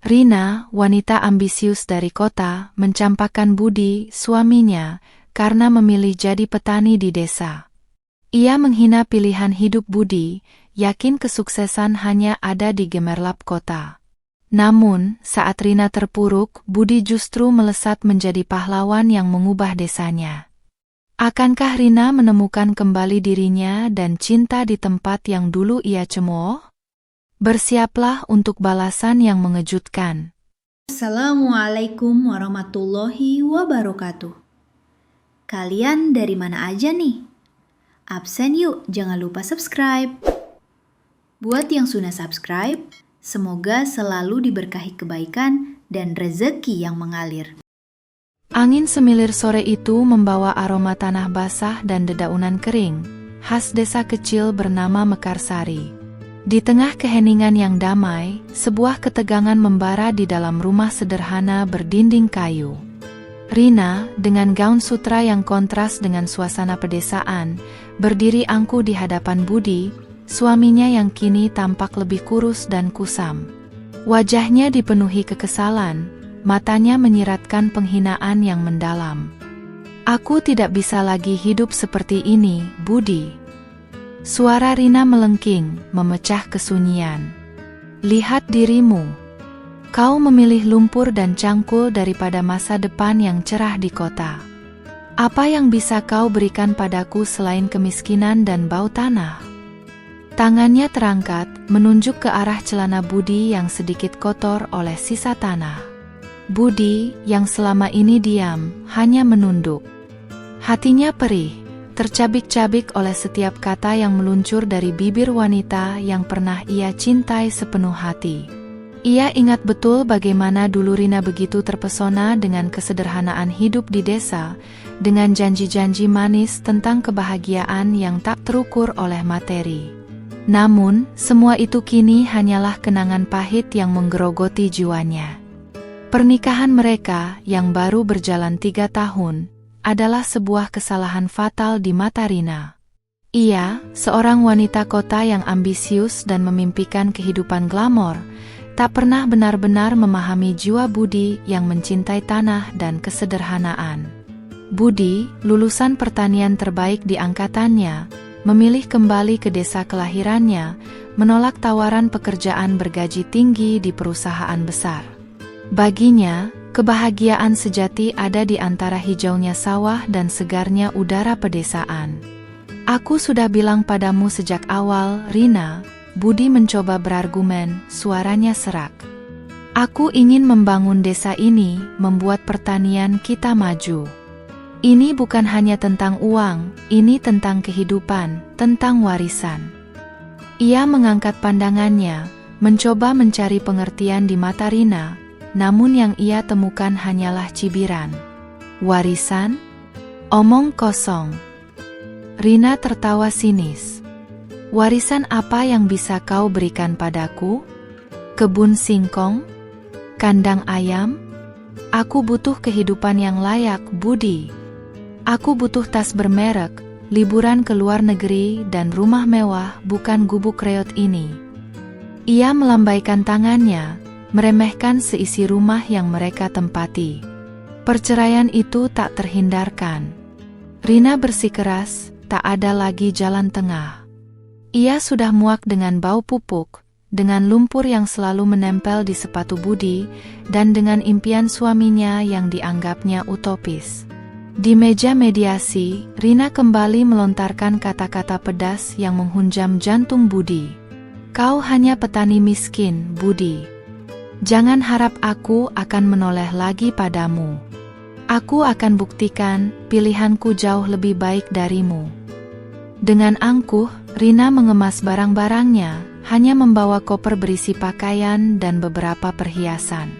Rina, wanita ambisius dari kota, mencampakkan Budi, suaminya, karena memilih jadi petani di desa. Ia menghina pilihan hidup Budi, yakin kesuksesan hanya ada di gemerlap kota. Namun, saat Rina terpuruk, Budi justru melesat menjadi pahlawan yang mengubah desanya. Akankah Rina menemukan kembali dirinya dan cinta di tempat yang dulu ia cemooh? Bersiaplah untuk balasan yang mengejutkan. Assalamualaikum warahmatullahi wabarakatuh. Kalian dari mana aja nih? Absen yuk, jangan lupa subscribe. Buat yang sudah subscribe, semoga selalu diberkahi kebaikan dan rezeki yang mengalir. Angin semilir sore itu membawa aroma tanah basah dan dedaunan kering, khas desa kecil bernama Mekarsari. Di tengah keheningan yang damai, sebuah ketegangan membara di dalam rumah sederhana berdinding kayu. Rina, dengan gaun sutra yang kontras dengan suasana pedesaan, berdiri angkuh di hadapan Budi, suaminya yang kini tampak lebih kurus dan kusam. Wajahnya dipenuhi kekesalan, matanya menyiratkan penghinaan yang mendalam. "Aku tidak bisa lagi hidup seperti ini, Budi." Suara Rina melengking, memecah kesunyian. "Lihat dirimu. Kau memilih lumpur dan cangkul daripada masa depan yang cerah di kota. Apa yang bisa kau berikan padaku selain kemiskinan dan bau tanah?" Tangannya terangkat, menunjuk ke arah celana Budi yang sedikit kotor oleh sisa tanah. Budi, yang selama ini diam, hanya menunduk. Hatinya perih, tercabik-cabik oleh setiap kata yang meluncur dari bibir wanita yang pernah ia cintai sepenuh hati. Ia ingat betul bagaimana dulu Rina begitu terpesona dengan kesederhanaan hidup di desa, dengan janji-janji manis tentang kebahagiaan yang tak terukur oleh materi. Namun, semua itu kini hanyalah kenangan pahit yang menggerogoti jiwanya. Pernikahan mereka, yang baru berjalan 3 tahun, adalah sebuah kesalahan fatal di mata Rina. Ia, seorang wanita kota yang ambisius dan memimpikan kehidupan glamor, tak pernah benar-benar memahami jiwa Budi yang mencintai tanah dan kesederhanaan. Budi, lulusan pertanian terbaik di angkatannya, memilih kembali ke desa kelahirannya, menolak tawaran pekerjaan bergaji tinggi di perusahaan besar. Baginya, kebahagiaan sejati ada di antara hijaunya sawah dan segarnya udara pedesaan. "Aku sudah bilang padamu sejak awal, Rina," Budi mencoba berargumen, suaranya serak. "Aku ingin membangun desa ini, membuat pertanian kita maju. Ini bukan hanya tentang uang, ini tentang kehidupan, tentang warisan." Ia mengangkat pandangannya, mencoba mencari pengertian di mata Rina, namun yang ia temukan hanyalah cibiran. "Warisan? Omong kosong." Rina tertawa sinis. "Warisan apa yang bisa kau berikan padaku? Kebun singkong? Kandang ayam? Aku butuh kehidupan yang layak, Budi. Aku butuh tas bermerek, liburan ke luar negeri dan rumah mewah, bukan gubuk reot ini." Ia melambaikan tangannya, meremehkan seisi rumah yang mereka tempati. Perceraian itu tak terhindarkan. Rina bersikeras, tak ada lagi jalan tengah. Ia sudah muak dengan bau pupuk, dengan lumpur yang selalu menempel di sepatu Budi, dan dengan impian suaminya yang dianggapnya utopis. Di meja mediasi, Rina kembali melontarkan kata-kata pedas yang menghunjam jantung Budi. "Kau hanya petani miskin, Budi. Jangan harap aku akan menoleh lagi padamu. Aku akan buktikan pilihanku jauh lebih baik darimu." Dengan angkuh, Rina mengemas barang-barangnya, hanya membawa koper berisi pakaian dan beberapa perhiasan.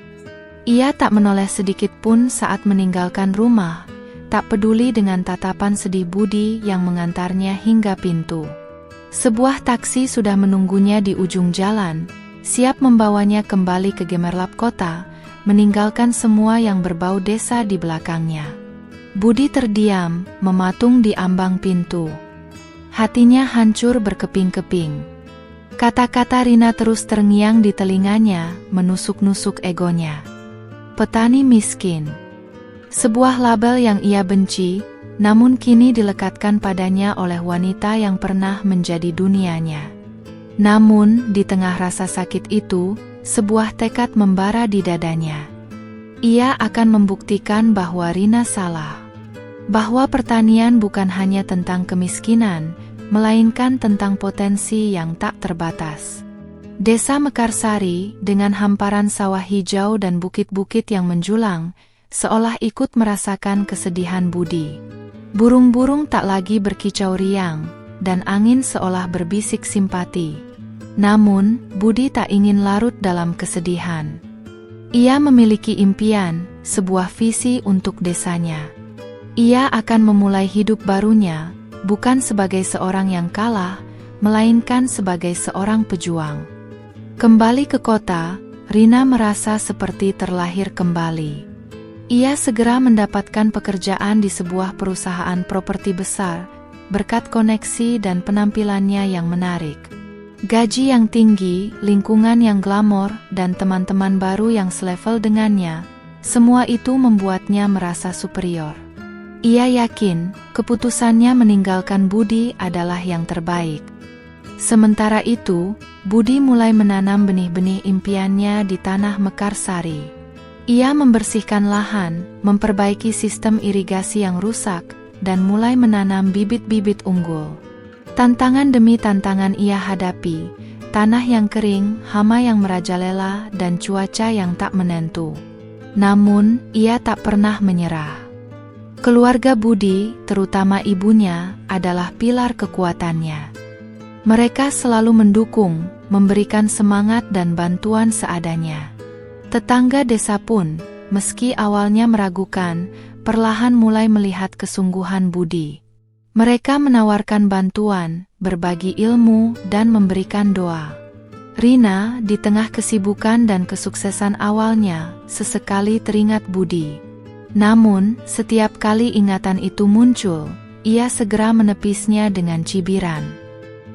Ia tak menoleh sedikit pun saat meninggalkan rumah, tak peduli dengan tatapan sedih Budi yang mengantarnya hingga pintu. Sebuah taksi sudah menunggunya di ujung jalan, siap membawanya kembali ke gemerlap kota, meninggalkan semua yang berbau desa di belakangnya. Budi terdiam, mematung di ambang pintu. Hatinya hancur berkeping-keping. Kata-kata Rina terus terngiang di telinganya, menusuk-nusuk egonya. Petani miskin. Sebuah label yang ia benci, namun kini dilekatkan padanya oleh wanita yang pernah menjadi dunianya. Namun, di tengah rasa sakit itu, sebuah tekad membara di dadanya. Ia akan membuktikan bahwa Rina salah. Bahwa pertanian bukan hanya tentang kemiskinan, melainkan tentang potensi yang tak terbatas. Desa Mekarsari, dengan hamparan sawah hijau dan bukit-bukit yang menjulang, seolah ikut merasakan kesedihan Budi. Burung-burung tak lagi berkicau riang, dan angin seolah berbisik simpati. Namun, Budi tak ingin larut dalam kesedihan. Ia memiliki impian, sebuah visi untuk desanya. Ia akan memulai hidup barunya, bukan sebagai seorang yang kalah, melainkan sebagai seorang pejuang. Kembali ke kota, Rina merasa seperti terlahir kembali. Ia segera mendapatkan pekerjaan di sebuah perusahaan properti besar, berkat koneksi dan penampilannya yang menarik. Gaji yang tinggi, lingkungan yang glamor, dan teman-teman baru yang selevel dengannya, semua itu membuatnya merasa superior. Ia yakin, keputusannya meninggalkan Budi adalah yang terbaik. Sementara itu, Budi mulai menanam benih-benih impiannya di tanah Mekarsari. Ia membersihkan lahan, memperbaiki sistem irigasi yang rusak, dan mulai menanam bibit-bibit unggul. Tantangan demi tantangan ia hadapi, tanah yang kering, hama yang merajalela, dan cuaca yang tak menentu. Namun, ia tak pernah menyerah. Keluarga Budi, terutama ibunya, adalah pilar kekuatannya. Mereka selalu mendukung, memberikan semangat dan bantuan seadanya. Tetangga desa pun, meski awalnya meragukan, perlahan mulai melihat kesungguhan Budi. Mereka menawarkan bantuan, berbagi ilmu, dan memberikan doa. Rina, di tengah kesibukan dan kesuksesan awalnya, sesekali teringat Budi. Namun, setiap kali ingatan itu muncul, ia segera menepisnya dengan cibiran.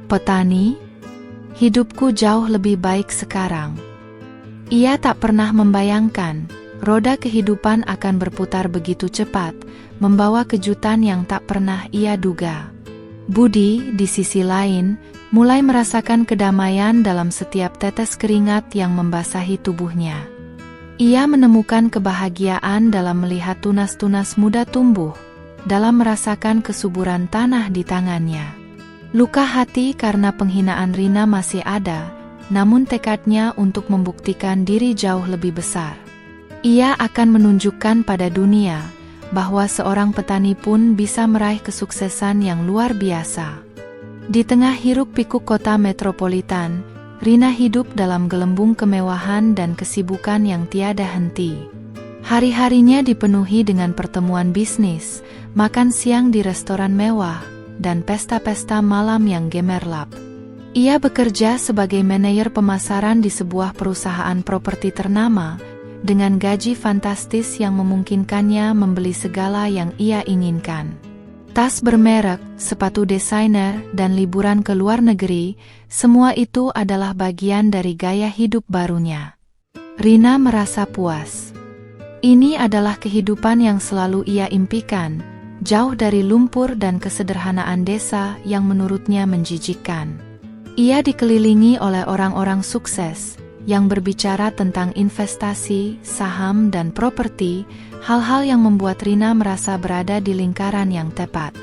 Petani, hidupku jauh lebih baik sekarang. Ia tak pernah membayangkan, roda kehidupan akan berputar begitu cepat, membawa kejutan yang tak pernah ia duga. Budi, di sisi lain, mulai merasakan kedamaian dalam setiap tetes keringat yang membasahi tubuhnya. Ia menemukan kebahagiaan dalam melihat tunas-tunas muda tumbuh, dalam merasakan kesuburan tanah di tangannya. Luka hati karena penghinaan Rina masih ada, namun tekadnya untuk membuktikan diri jauh lebih besar. Ia akan menunjukkan pada dunia bahwa seorang petani pun bisa meraih kesuksesan yang luar biasa. Di tengah hiruk-pikuk kota metropolitan, Rina hidup dalam gelembung kemewahan dan kesibukan yang tiada henti. Hari-harinya dipenuhi dengan pertemuan bisnis, makan siang di restoran mewah, dan pesta-pesta malam yang gemerlap. Ia bekerja sebagai manajer pemasaran di sebuah perusahaan properti ternama, dengan gaji fantastis yang memungkinkannya membeli segala yang ia inginkan. Tas bermerek, sepatu desainer, dan liburan ke luar negeri, semua itu adalah bagian dari gaya hidup barunya. Rina merasa puas. Ini adalah kehidupan yang selalu ia impikan, jauh dari lumpur dan kesederhanaan desa yang menurutnya menjijikkan. Ia dikelilingi oleh orang-orang sukses, yang berbicara tentang investasi, saham, dan properti, hal-hal yang membuat Rina merasa berada di lingkaran yang tepat.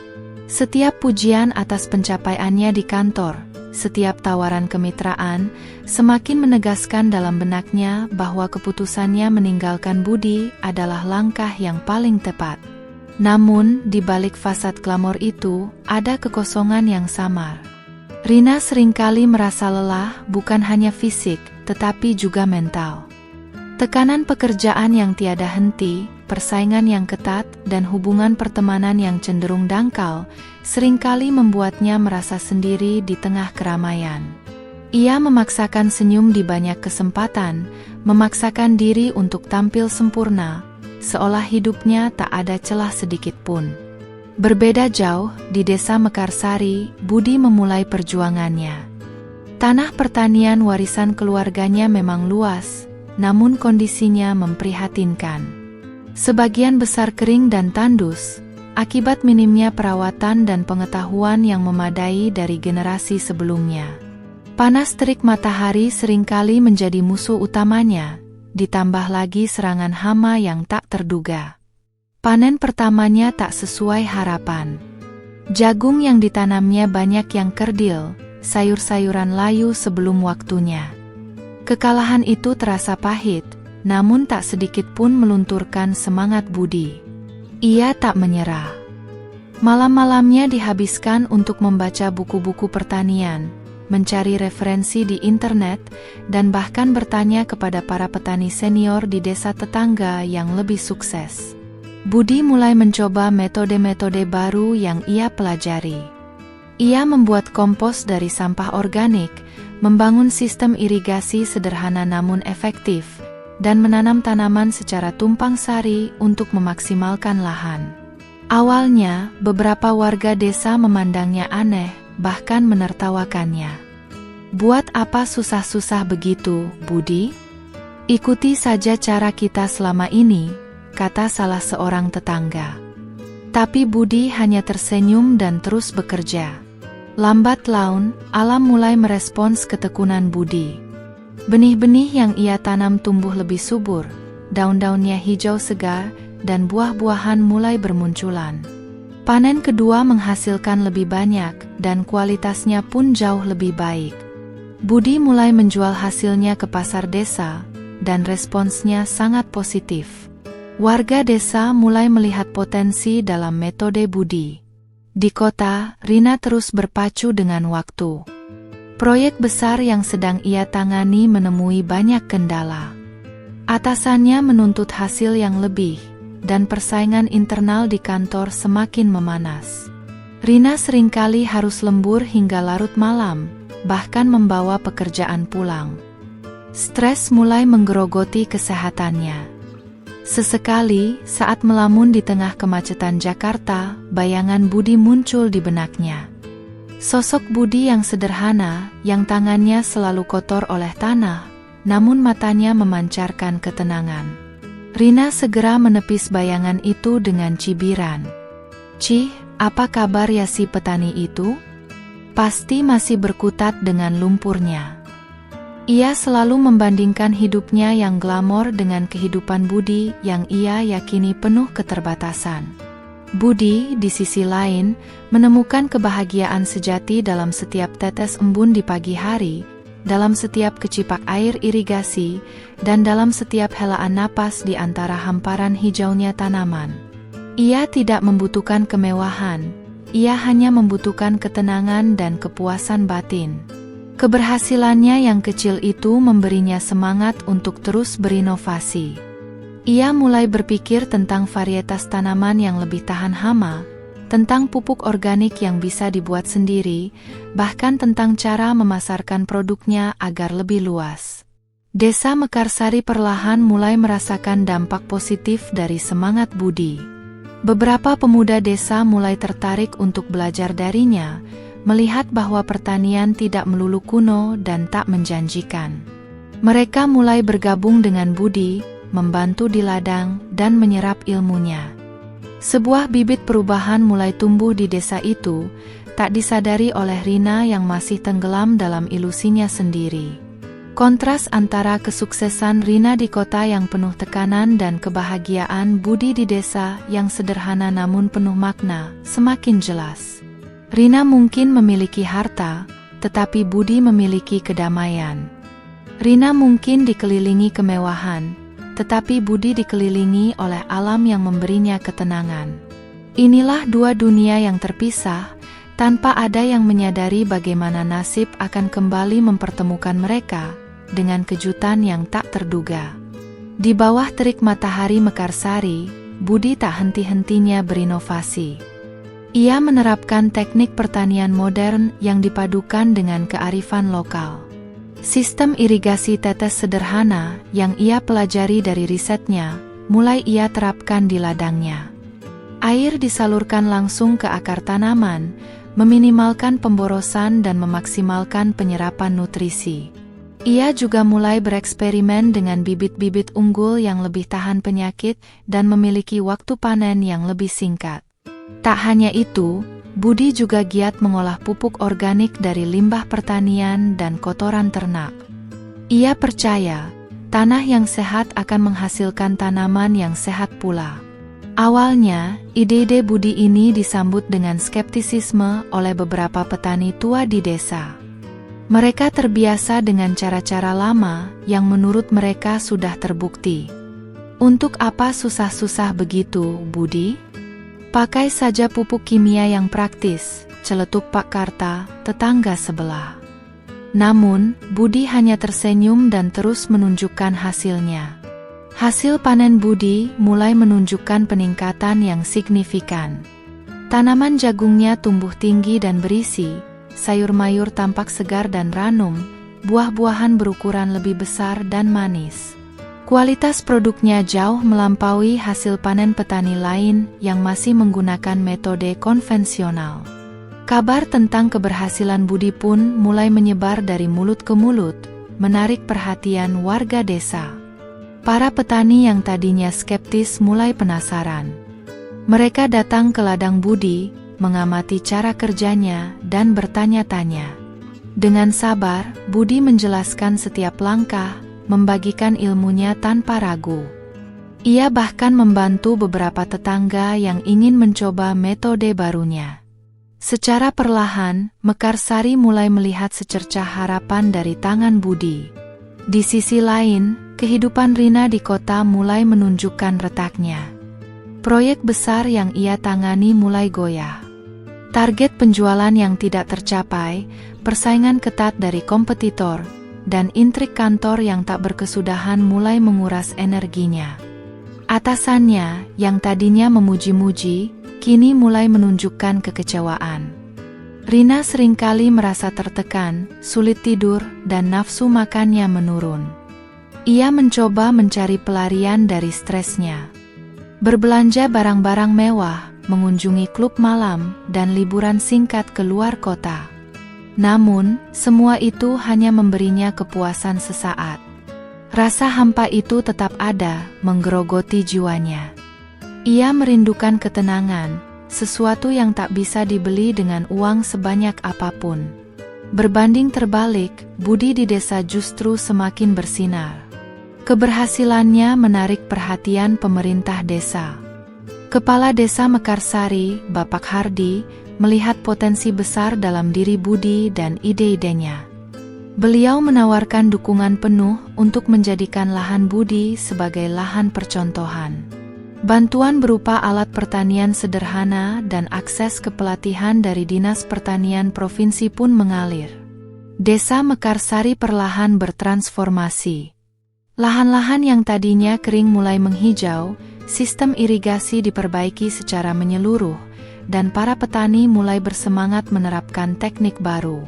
Setiap pujian atas pencapaiannya di kantor, setiap tawaran kemitraan, semakin menegaskan dalam benaknya bahwa keputusannya meninggalkan Budi adalah langkah yang paling tepat. Namun, di balik fasad glamor itu, ada kekosongan yang samar. Rina seringkali merasa lelah bukan hanya fisik, tetapi juga mental. Tekanan pekerjaan yang tiada henti, persaingan yang ketat, dan hubungan pertemanan yang cenderung dangkal, seringkali membuatnya merasa sendiri di tengah keramaian. Ia memaksakan senyum di banyak kesempatan, memaksakan diri untuk tampil sempurna, seolah hidupnya tak ada celah sedikit pun. Berbeda jauh, di desa Mekarsari, Budi memulai perjuangannya. Tanah pertanian warisan keluarganya memang luas, namun kondisinya memprihatinkan. Sebagian besar kering dan tandus, akibat minimnya perawatan dan pengetahuan yang memadai dari generasi sebelumnya. Panas terik matahari seringkali menjadi musuh utamanya, ditambah lagi serangan hama yang tak terduga. Panen pertamanya tak sesuai harapan. Jagung yang ditanamnya banyak yang kerdil, sayur-sayuran layu sebelum waktunya. Kekalahan itu terasa pahit, namun tak sedikit pun melunturkan semangat Budi. Ia tak menyerah. Malam-malamnya dihabiskan untuk membaca buku-buku pertanian, mencari referensi di internet, dan bahkan bertanya kepada para petani senior di desa tetangga yang lebih sukses. Budi mulai mencoba metode-metode baru yang ia pelajari. Ia membuat kompos dari sampah organik, membangun sistem irigasi sederhana namun efektif, dan menanam tanaman secara tumpang sari untuk memaksimalkan lahan. Awalnya, beberapa warga desa memandangnya aneh, bahkan menertawakannya. "Buat apa susah-susah begitu, Budi? Ikuti saja cara kita selama ini," kata salah seorang tetangga. Tapi Budi hanya tersenyum dan terus bekerja. Lambat laun, alam mulai merespons ketekunan Budi. Benih-benih yang ia tanam tumbuh lebih subur, daun-daunnya hijau segar, dan buah-buahan mulai bermunculan. Panen kedua menghasilkan lebih banyak, dan kualitasnya pun jauh lebih baik. Budi mulai menjual hasilnya ke pasar desa, dan responsnya sangat positif. Warga desa mulai melihat potensi dalam metode Budi. Di kota, Rina terus berpacu dengan waktu. Proyek besar yang sedang ia tangani menemui banyak kendala. Atasannya menuntut hasil yang lebih, dan persaingan internal di kantor semakin memanas. Rina seringkali harus lembur hingga larut malam, bahkan membawa pekerjaan pulang. Stres mulai menggerogoti kesehatannya. Sesekali, saat melamun di tengah kemacetan Jakarta, bayangan Budi muncul di benaknya. Sosok Budi yang sederhana, yang tangannya selalu kotor oleh tanah, namun matanya memancarkan ketenangan. Rina segera menepis bayangan itu dengan cibiran. "Cih, apa kabar ya si petani itu? Pasti masih berkutat dengan lumpurnya." Ia selalu membandingkan hidupnya yang glamor dengan kehidupan Budi yang ia yakini penuh keterbatasan. Budi, di sisi lain, menemukan kebahagiaan sejati dalam setiap tetes embun di pagi hari, dalam setiap kecipak air irigasi, dan dalam setiap helaan napas di antara hamparan hijaunya tanaman. Ia tidak membutuhkan kemewahan, ia hanya membutuhkan ketenangan dan kepuasan batin. Keberhasilannya yang kecil itu memberinya semangat untuk terus berinovasi. Ia mulai berpikir tentang varietas tanaman yang lebih tahan hama, tentang pupuk organik yang bisa dibuat sendiri, bahkan tentang cara memasarkan produknya agar lebih luas. Desa Mekarsari perlahan mulai merasakan dampak positif dari semangat Budi. Beberapa pemuda desa mulai tertarik untuk belajar darinya, melihat bahwa pertanian tidak melulu kuno dan tak menjanjikan. Mereka mulai bergabung dengan Budi, membantu di ladang, dan menyerap ilmunya. Sebuah bibit perubahan mulai tumbuh di desa itu, tak disadari oleh Rina yang masih tenggelam dalam ilusinya sendiri. Kontras antara kesuksesan Rina di kota yang penuh tekanan dan kebahagiaan Budi di desa yang sederhana namun penuh makna, semakin jelas. Rina mungkin memiliki harta, tetapi Budi memiliki kedamaian. Rina mungkin dikelilingi kemewahan, tetapi Budi dikelilingi oleh alam yang memberinya ketenangan. Inilah dua dunia yang terpisah, tanpa ada yang menyadari bagaimana nasib akan kembali mempertemukan mereka, dengan kejutan yang tak terduga. Di bawah terik matahari Mekarsari, Budi tak henti-hentinya berinovasi. Ia menerapkan teknik pertanian modern yang dipadukan dengan kearifan lokal. Sistem irigasi tetes sederhana yang ia pelajari dari risetnya, mulai ia terapkan di ladangnya. Air disalurkan langsung ke akar tanaman, meminimalkan pemborosan dan memaksimalkan penyerapan nutrisi. Ia juga mulai bereksperimen dengan bibit-bibit unggul yang lebih tahan penyakit dan memiliki waktu panen yang lebih singkat. Tak hanya itu, Budi juga giat mengolah pupuk organik dari limbah pertanian dan kotoran ternak. Ia percaya, tanah yang sehat akan menghasilkan tanaman yang sehat pula. Awalnya, ide-ide Budi ini disambut dengan skeptisisme oleh beberapa petani tua di desa. Mereka terbiasa dengan cara-cara lama yang menurut mereka sudah terbukti. Untuk apa susah-susah begitu, Budi? Pakai saja pupuk kimia yang praktis, celetuk Pak Karta, tetangga sebelah. Namun, Budi hanya tersenyum dan terus menunjukkan hasilnya. Hasil panen Budi mulai menunjukkan peningkatan yang signifikan. Tanaman jagungnya tumbuh tinggi dan berisi, sayur mayur tampak segar dan ranum, buah-buahan berukuran lebih besar dan manis. Kualitas produknya jauh melampaui hasil panen petani lain yang masih menggunakan metode konvensional. Kabar tentang keberhasilan Budi pun mulai menyebar dari mulut ke mulut, menarik perhatian warga desa. Para petani yang tadinya skeptis mulai penasaran. Mereka datang ke ladang Budi, mengamati cara kerjanya, dan bertanya-tanya. Dengan sabar, Budi menjelaskan setiap langkah, membagikan ilmunya tanpa ragu. Ia bahkan membantu beberapa tetangga yang ingin mencoba metode barunya. Secara perlahan, Mekarsari mulai melihat secercah harapan dari tangan Budi. Di sisi lain, kehidupan Rina di kota mulai menunjukkan retaknya. Proyek besar yang ia tangani mulai goyah. Target penjualan yang tidak tercapai, persaingan ketat dari kompetitor, dan intrik kantor yang tak berkesudahan mulai menguras energinya. Atasannya, yang tadinya memuji-muji, kini mulai menunjukkan kekecewaan. Rina seringkali merasa tertekan, sulit tidur, dan nafsu makannya menurun. Ia mencoba mencari pelarian dari stresnya. Berbelanja barang-barang mewah, mengunjungi klub malam, dan liburan singkat ke luar kota. Namun, semua itu hanya memberinya kepuasan sesaat. Rasa hampa itu tetap ada, menggerogoti jiwanya. Ia merindukan ketenangan, sesuatu yang tak bisa dibeli dengan uang sebanyak apapun. Berbanding terbalik, Budi di desa justru semakin bersinar. Keberhasilannya menarik perhatian pemerintah desa. Kepala Desa Mekarsari, Bapak Hardi, melihat potensi besar dalam diri Budi dan ide-idenya. Beliau menawarkan dukungan penuh untuk menjadikan lahan Budi sebagai lahan percontohan. Bantuan berupa alat pertanian sederhana dan akses ke pelatihan dari Dinas Pertanian Provinsi pun mengalir. Desa Mekarsari perlahan bertransformasi. Lahan-lahan yang tadinya kering mulai menghijau, sistem irigasi diperbaiki secara menyeluruh, dan para petani mulai bersemangat menerapkan teknik baru.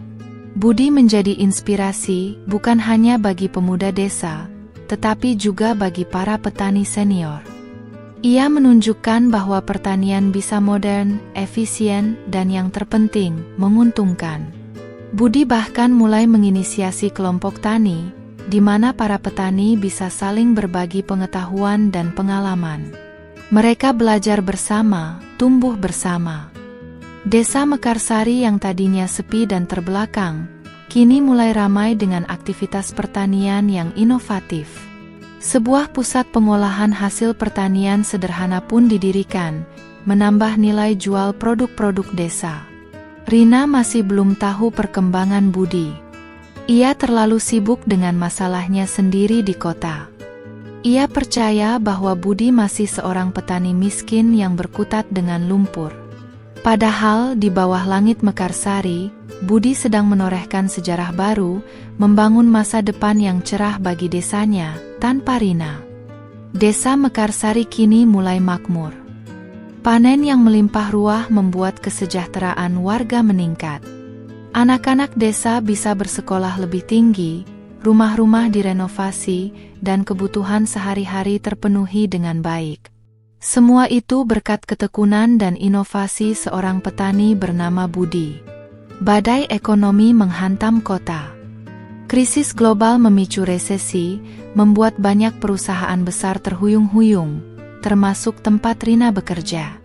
Budi menjadi inspirasi bukan hanya bagi pemuda desa, tetapi juga bagi para petani senior. Ia menunjukkan bahwa pertanian bisa modern, efisien, dan yang terpenting, menguntungkan. Budi bahkan mulai menginisiasi kelompok tani, di mana para petani bisa saling berbagi pengetahuan dan pengalaman. Mereka belajar bersama, tumbuh bersama. Desa Mekarsari yang tadinya sepi dan terbelakang, kini mulai ramai dengan aktivitas pertanian yang inovatif. Sebuah pusat pengolahan hasil pertanian sederhana pun didirikan, menambah nilai jual produk-produk desa. Rina masih belum tahu perkembangan Budi. Ia terlalu sibuk dengan masalahnya sendiri di kota. Ia percaya bahwa Budi masih seorang petani miskin yang berkutat dengan lumpur. Padahal di bawah langit Mekarsari, Budi sedang menorehkan sejarah baru, membangun masa depan yang cerah bagi desanya, tanpa Rina. Desa Mekarsari kini mulai makmur. Panen yang melimpah ruah membuat kesejahteraan warga meningkat. Anak-anak desa bisa bersekolah lebih tinggi, rumah-rumah direnovasi, dan kebutuhan sehari-hari terpenuhi dengan baik. Semua itu berkat ketekunan dan inovasi seorang petani bernama Budi. Badai ekonomi menghantam kota. Krisis global memicu resesi, membuat banyak perusahaan besar terhuyung-huyung, termasuk tempat Rina bekerja.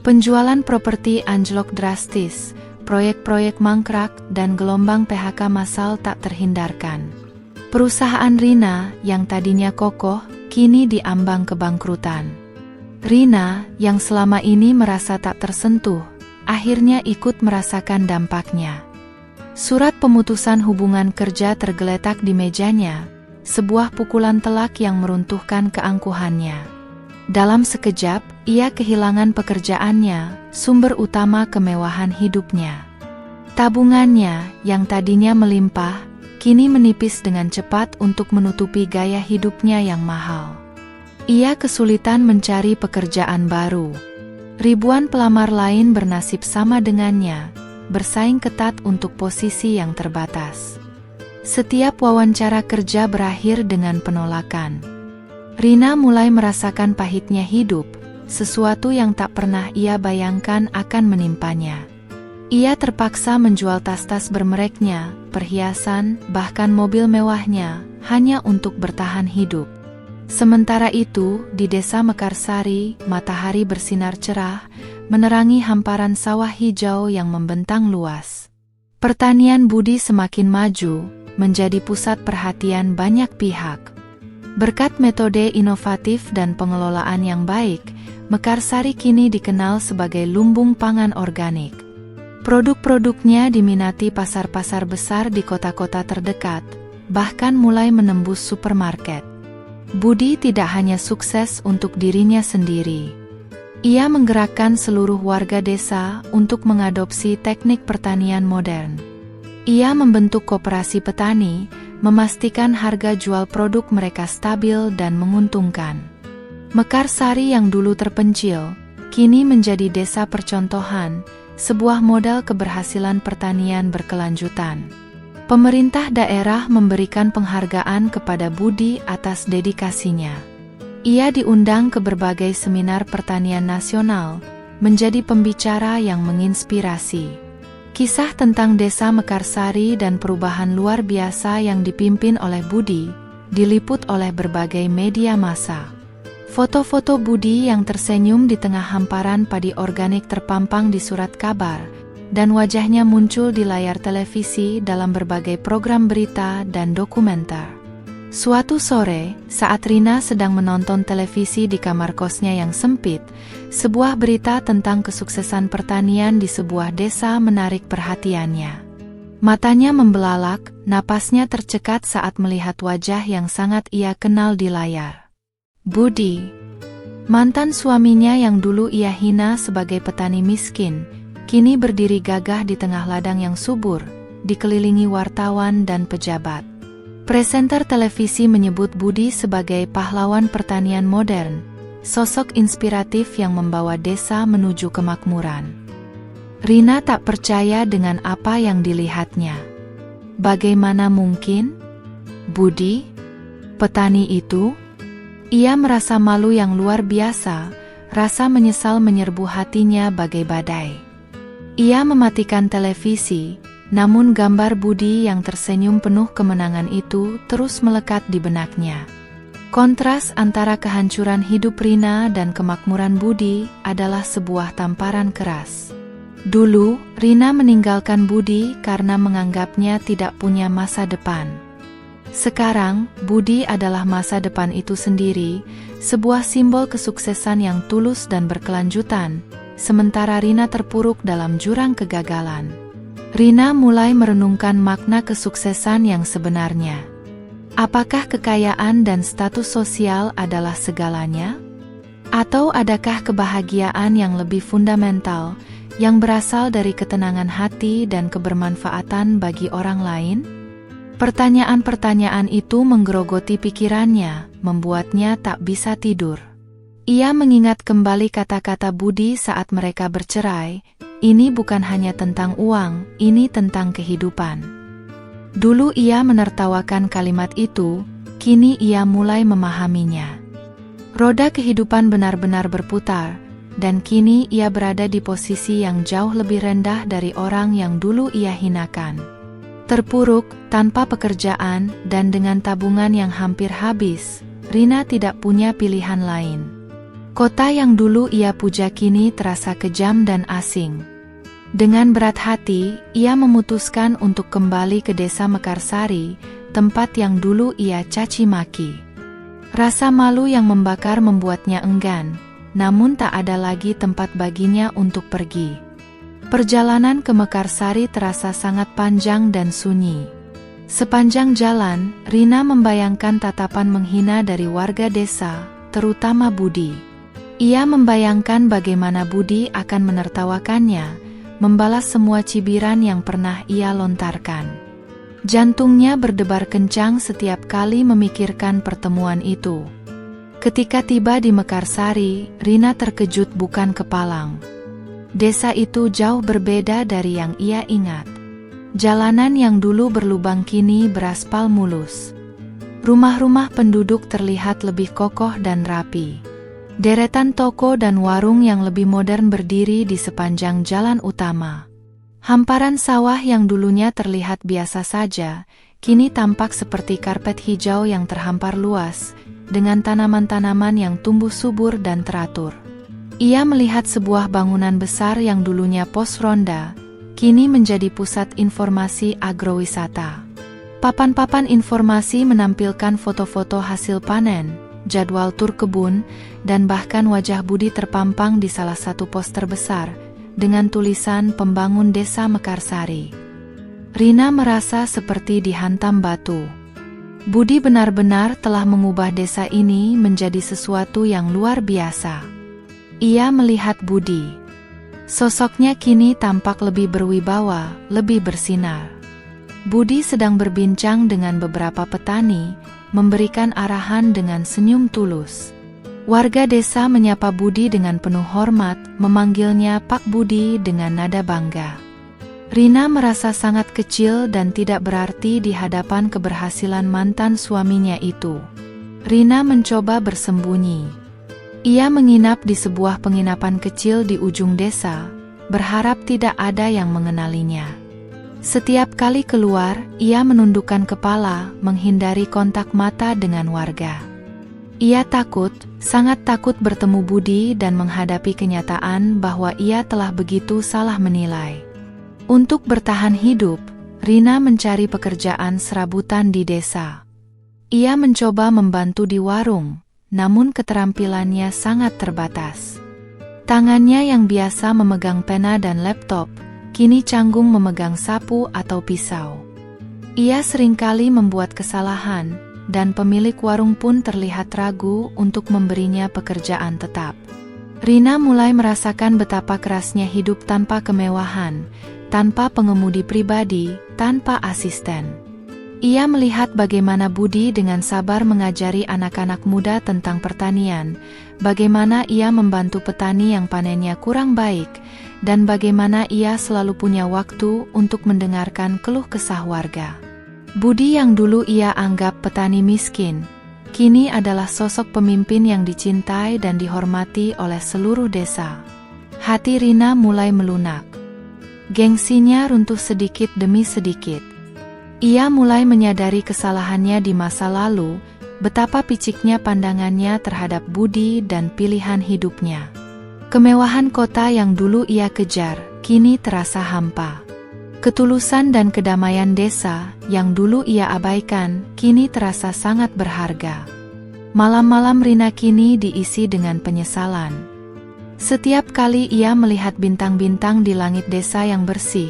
Penjualan properti anjlok drastis, proyek-proyek mangkrak, dan gelombang PHK massal tak terhindarkan. Perusahaan Rina yang tadinya kokoh, kini diambang kebangkrutan. Rina, yang selama ini merasa tak tersentuh, akhirnya ikut merasakan dampaknya. Surat pemutusan hubungan kerja tergeletak di mejanya, sebuah pukulan telak yang meruntuhkan keangkuhannya. Dalam sekejap, ia kehilangan pekerjaannya, sumber utama kemewahan hidupnya. Tabungannya, yang tadinya melimpah, kini menipis dengan cepat untuk menutupi gaya hidupnya yang mahal. Ia kesulitan mencari pekerjaan baru. Ribuan pelamar lain bernasib sama dengannya, bersaing ketat untuk posisi yang terbatas. Setiap wawancara kerja berakhir dengan penolakan. Rina mulai merasakan pahitnya hidup, sesuatu yang tak pernah ia bayangkan akan menimpanya. Ia terpaksa menjual tas-tas bermereknya, perhiasan, bahkan mobil mewahnya, hanya untuk bertahan hidup. Sementara itu, di desa Mekarsari, matahari bersinar cerah, menerangi hamparan sawah hijau yang membentang luas. Pertanian Budi semakin maju, menjadi pusat perhatian banyak pihak. Berkat metode inovatif dan pengelolaan yang baik, Mekarsari kini dikenal sebagai lumbung pangan organik. Produk-produknya diminati pasar-pasar besar di kota-kota terdekat, bahkan mulai menembus supermarket. Budi tidak hanya sukses untuk dirinya sendiri. Ia menggerakkan seluruh warga desa untuk mengadopsi teknik pertanian modern. Ia membentuk koperasi petani, memastikan harga jual produk mereka stabil dan menguntungkan. Mekarsari yang dulu terpencil, kini menjadi desa percontohan, sebuah model keberhasilan pertanian berkelanjutan. Pemerintah daerah memberikan penghargaan kepada Budi atas dedikasinya. Ia diundang ke berbagai seminar pertanian nasional, menjadi pembicara yang menginspirasi. Kisah tentang desa Mekarsari dan perubahan luar biasa yang dipimpin oleh Budi, diliput oleh berbagai media massa. Foto-foto Budi yang tersenyum di tengah hamparan padi organik terpampang di surat kabar, dan wajahnya muncul di layar televisi dalam berbagai program berita dan dokumenter. Suatu sore, saat Rina sedang menonton televisi di kamar kosnya yang sempit, sebuah berita tentang kesuksesan pertanian di sebuah desa menarik perhatiannya. Matanya membelalak, napasnya tercekat saat melihat wajah yang sangat ia kenal di layar. Budi, mantan suaminya yang dulu ia hina sebagai petani miskin, kini berdiri gagah di tengah ladang yang subur, dikelilingi wartawan dan pejabat. Presenter televisi menyebut Budi sebagai pahlawan pertanian modern, sosok inspiratif yang membawa desa menuju kemakmuran. Rina tak percaya dengan apa yang dilihatnya. Bagaimana mungkin? Budi, petani itu? Ia merasa malu yang luar biasa, rasa menyesal menyerbu hatinya bagai badai. Ia mematikan televisi, namun gambar Budi yang tersenyum penuh kemenangan itu terus melekat di benaknya. Kontras antara kehancuran hidup Rina dan kemakmuran Budi adalah sebuah tamparan keras. Dulu, Rina meninggalkan Budi karena menganggapnya tidak punya masa depan. Sekarang, Budi adalah masa depan itu sendiri, sebuah simbol kesuksesan yang tulus dan berkelanjutan, sementara Rina terpuruk dalam jurang kegagalan. Rina mulai merenungkan makna kesuksesan yang sebenarnya. Apakah kekayaan dan status sosial adalah segalanya? Atau adakah kebahagiaan yang lebih fundamental, yang berasal dari ketenangan hati dan kebermanfaatan bagi orang lain? Pertanyaan-pertanyaan itu menggerogoti pikirannya, membuatnya tak bisa tidur. Ia mengingat kembali kata-kata Budi saat mereka bercerai, ini bukan hanya tentang uang, ini tentang kehidupan. Dulu ia menertawakan kalimat itu, kini ia mulai memahaminya. Roda kehidupan benar-benar berputar, dan kini ia berada di posisi yang jauh lebih rendah dari orang yang dulu ia hinakan. Terpuruk, tanpa pekerjaan, dan dengan tabungan yang hampir habis, Rina tidak punya pilihan lain. Kota yang dulu ia puja kini terasa kejam dan asing. Dengan berat hati, ia memutuskan untuk kembali ke desa Mekarsari, tempat yang dulu ia caci maki. Rasa malu yang membakar membuatnya enggan, namun tak ada lagi tempat baginya untuk pergi. Perjalanan ke Mekarsari terasa sangat panjang dan sunyi. Sepanjang jalan, Rina membayangkan tatapan menghina dari warga desa, terutama Budi. Ia membayangkan bagaimana Budi akan menertawakannya, membalas semua cibiran yang pernah ia lontarkan. Jantungnya berdebar kencang setiap kali memikirkan pertemuan itu. Ketika tiba di Mekarsari, Rina terkejut bukan kepalang. Desa itu jauh berbeda dari yang ia ingat. Jalanan yang dulu berlubang kini beraspal mulus. Rumah-rumah penduduk terlihat lebih kokoh dan rapi. Deretan toko dan warung yang lebih modern berdiri di sepanjang jalan utama. Hamparan sawah yang dulunya terlihat biasa saja, kini tampak seperti karpet hijau yang terhampar luas, dengan tanaman-tanaman yang tumbuh subur dan teratur. Ia melihat sebuah bangunan besar yang dulunya pos ronda, kini menjadi pusat informasi agrowisata. Papan-papan informasi menampilkan foto-foto hasil panen, jadwal tur kebun, dan bahkan wajah Budi terpampang di salah satu poster besar, dengan tulisan Pembangun Desa Mekarsari. Rina merasa seperti dihantam batu. Budi benar-benar telah mengubah desa ini menjadi sesuatu yang luar biasa. Ia melihat Budi. Sosoknya kini tampak lebih berwibawa, lebih bersinar. Budi sedang berbincang dengan beberapa petani, memberikan arahan dengan senyum tulus. Warga desa menyapa Budi dengan penuh hormat, memanggilnya Pak Budi dengan nada bangga. Rina merasa sangat kecil dan tidak berarti di hadapan keberhasilan mantan suaminya itu. Rina mencoba bersembunyi. Ia menginap di sebuah penginapan kecil di ujung desa, berharap tidak ada yang mengenalinya. Setiap kali keluar, ia menundukkan kepala, menghindari kontak mata dengan warga. Ia takut, sangat takut bertemu Budi dan menghadapi kenyataan bahwa ia telah begitu salah menilai. Untuk bertahan hidup, Rina mencari pekerjaan serabutan di desa. Ia mencoba membantu di warung, namun keterampilannya sangat terbatas. Tangannya yang biasa memegang pena dan laptop, kini canggung memegang sapu atau pisau. Ia seringkali membuat kesalahan, dan pemilik warung pun terlihat ragu untuk memberinya pekerjaan tetap. Rina mulai merasakan betapa kerasnya hidup tanpa kemewahan, tanpa pengemudi pribadi, tanpa asisten. Ia melihat bagaimana Budi dengan sabar mengajari anak-anak muda tentang pertanian, bagaimana ia membantu petani yang panennya kurang baik, dan bagaimana ia selalu punya waktu untuk mendengarkan keluh kesah warga. Budi yang dulu ia anggap petani miskin, kini adalah sosok pemimpin yang dicintai dan dihormati oleh seluruh desa. Hati Rina mulai melunak. Gengsinya runtuh sedikit demi sedikit. Ia mulai menyadari kesalahannya di masa lalu, betapa piciknya pandangannya terhadap Budi dan pilihan hidupnya. Kemewahan kota yang dulu ia kejar, kini terasa hampa. Ketulusan dan kedamaian desa yang dulu ia abaikan, kini terasa sangat berharga. Malam-malam Rina kini diisi dengan penyesalan. Setiap kali ia melihat bintang-bintang di langit desa yang bersih,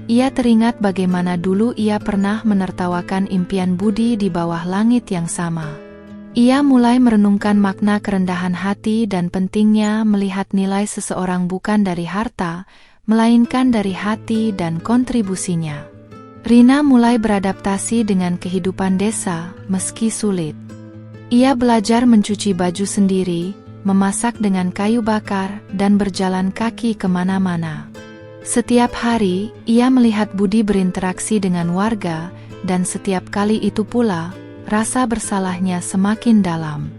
ia teringat bagaimana dulu ia pernah menertawakan impian Budi di bawah langit yang sama. Ia mulai merenungkan makna kerendahan hati dan pentingnya melihat nilai seseorang bukan dari harta, melainkan dari hati dan kontribusinya. Rina mulai beradaptasi dengan kehidupan desa, meski sulit. Ia belajar mencuci baju sendiri, memasak dengan kayu bakar, dan berjalan kaki kemana-mana. Setiap hari, ia melihat Budi berinteraksi dengan warga, dan setiap kali itu pula, rasa bersalahnya semakin dalam.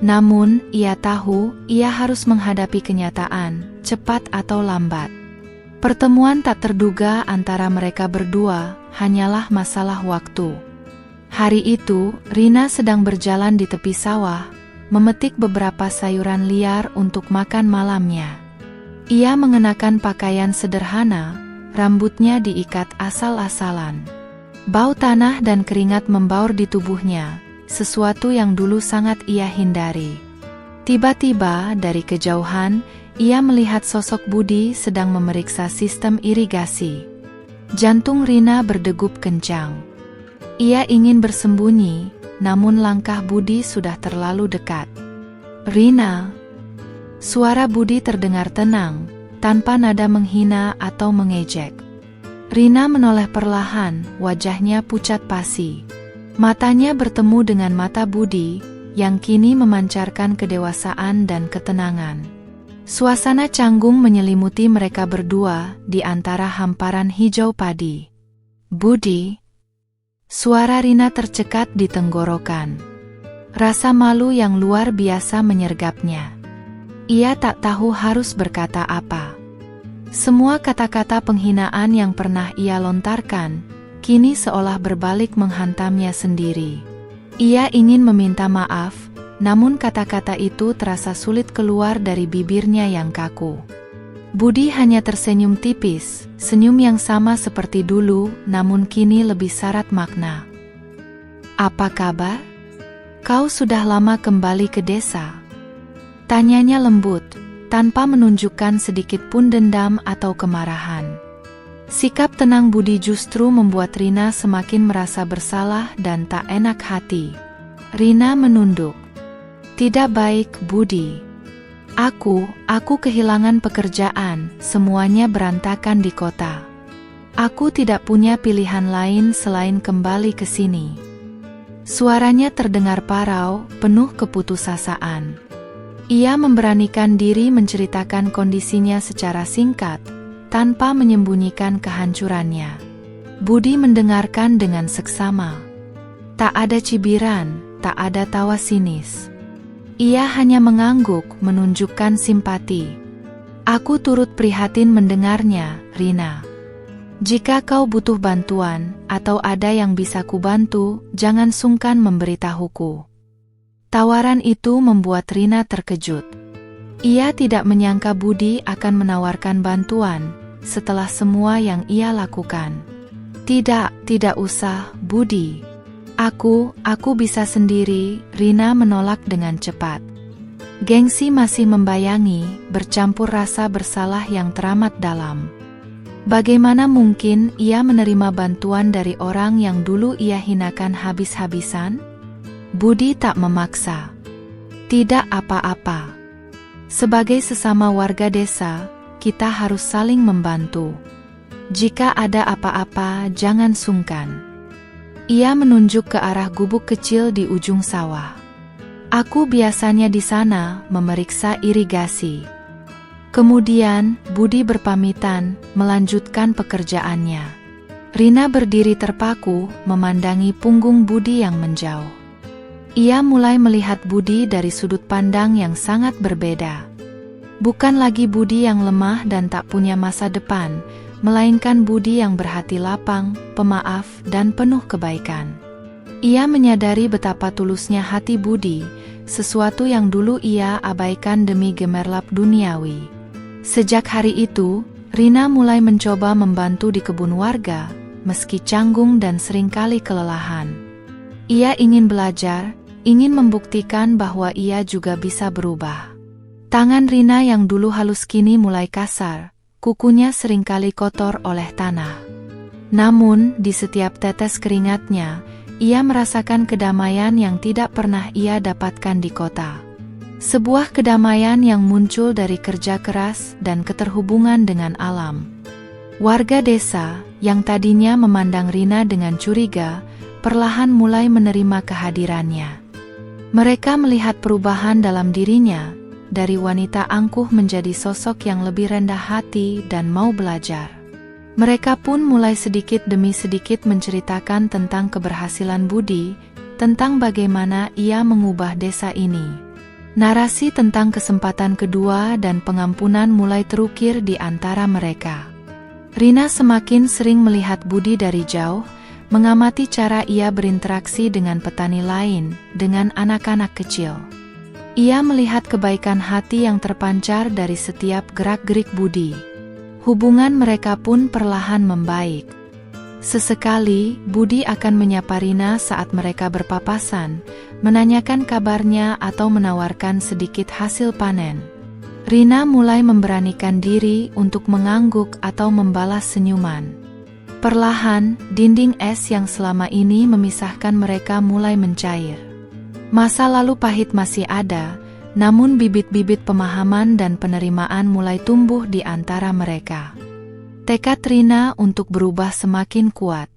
Namun, ia tahu ia harus menghadapi kenyataan, cepat atau lambat. Pertemuan tak terduga antara mereka berdua hanyalah masalah waktu. Hari itu, Rina sedang berjalan di tepi sawah, memetik beberapa sayuran liar untuk makan malamnya. Ia mengenakan pakaian sederhana, rambutnya diikat asal-asalan. Bau tanah dan keringat membaur di tubuhnya, sesuatu yang dulu sangat ia hindari. Tiba-tiba dari kejauhan, ia melihat sosok Budi sedang memeriksa sistem irigasi. Jantung Rina berdegup kencang. Ia ingin bersembunyi, namun langkah Budi sudah terlalu dekat. "Rina." Suara Budi terdengar tenang, tanpa nada menghina atau mengejek. Rina menoleh perlahan, wajahnya pucat pasi. Matanya bertemu dengan mata Budi, yang kini memancarkan kedewasaan dan ketenangan. Suasana canggung menyelimuti mereka berdua di antara hamparan hijau padi. "Budi." Suara Rina tercekat di tenggorokan. Rasa malu yang luar biasa menyergapnya. Ia tak tahu harus berkata apa. Semua kata-kata penghinaan yang pernah ia lontarkan, kini seolah berbalik menghantamnya sendiri. Ia ingin meminta maaf, namun kata-kata itu terasa sulit keluar dari bibirnya yang kaku. Budi hanya tersenyum tipis, senyum yang sama seperti dulu, namun kini lebih syarat makna. "Apa kabar? Kau sudah lama kembali ke desa?" Tanyanya lembut, tanpa menunjukkan sedikit pun dendam atau kemarahan. Sikap tenang Budi justru membuat Rina semakin merasa bersalah dan tak enak hati. Rina menunduk. "Tidak baik, Budi. Aku kehilangan pekerjaan, semuanya berantakan di kota. Aku tidak punya pilihan lain selain kembali ke sini." Suaranya terdengar parau, penuh keputusasaan. Ia memberanikan diri menceritakan kondisinya secara singkat, tanpa menyembunyikan kehancurannya. Budi mendengarkan dengan seksama. Tak ada cibiran, tak ada tawa sinis. Ia hanya mengangguk, menunjukkan simpati. "Aku turut prihatin mendengarnya, Rina. Jika kau butuh bantuan, atau ada yang bisa kubantu, jangan sungkan memberitahuku." Tawaran itu membuat Rina terkejut. Ia tidak menyangka Budi akan menawarkan bantuan, setelah semua yang ia lakukan. Tidak usah, Budi. Aku bisa sendiri." Rina menolak dengan cepat. Gengsi masih membayangi, bercampur rasa bersalah yang teramat dalam. Bagaimana mungkin ia menerima bantuan dari orang yang dulu ia hinakan habis-habisan? Budi tak memaksa. "Tidak apa-apa. Sebagai sesama warga desa, kita harus saling membantu. Jika ada apa-apa, jangan sungkan." Ia menunjuk ke arah gubuk kecil di ujung sawah. "Aku biasanya di sana memeriksa irigasi." Kemudian, Budi berpamitan, melanjutkan pekerjaannya. Rina berdiri terpaku, memandangi punggung Budi yang menjauh. Ia mulai melihat Budi dari sudut pandang yang sangat berbeda. Bukan lagi Budi yang lemah dan tak punya masa depan, melainkan Budi yang berhati lapang, pemaaf, dan penuh kebaikan. Ia menyadari betapa tulusnya hati Budi, sesuatu yang dulu ia abaikan demi gemerlap duniawi. Sejak hari itu, Rina mulai mencoba membantu di kebun warga, meski canggung dan seringkali kelelahan. Ia ingin belajar, ingin membuktikan bahwa ia juga bisa berubah. Tangan Rina yang dulu halus kini mulai kasar, kukunya seringkali kotor oleh tanah. Namun, di setiap tetes keringatnya, ia merasakan kedamaian yang tidak pernah ia dapatkan di kota. Sebuah kedamaian yang muncul dari kerja keras dan keterhubungan dengan alam. Warga desa, yang tadinya memandang Rina dengan curiga, perlahan mulai menerima kehadirannya. Mereka melihat perubahan dalam dirinya, dari wanita angkuh menjadi sosok yang lebih rendah hati dan mau belajar. Mereka pun mulai sedikit demi sedikit menceritakan tentang keberhasilan Budi, tentang bagaimana ia mengubah desa ini. Narasi tentang kesempatan kedua dan pengampunan mulai terukir di antara mereka. Rina semakin sering melihat Budi dari jauh, mengamati cara ia berinteraksi dengan petani lain, dengan anak-anak kecil. Ia melihat kebaikan hati yang terpancar dari setiap gerak-gerik Budi. Hubungan mereka pun perlahan membaik. Sesekali, Budi akan menyapa Rina saat mereka berpapasan, menanyakan kabarnya atau menawarkan sedikit hasil panen. Rina mulai memberanikan diri untuk mengangguk atau membalas senyuman. Perlahan, dinding es yang selama ini memisahkan mereka mulai mencair. Masa lalu pahit masih ada, namun bibit-bibit pemahaman dan penerimaan mulai tumbuh di antara mereka. Tekad Rina untuk berubah semakin kuat.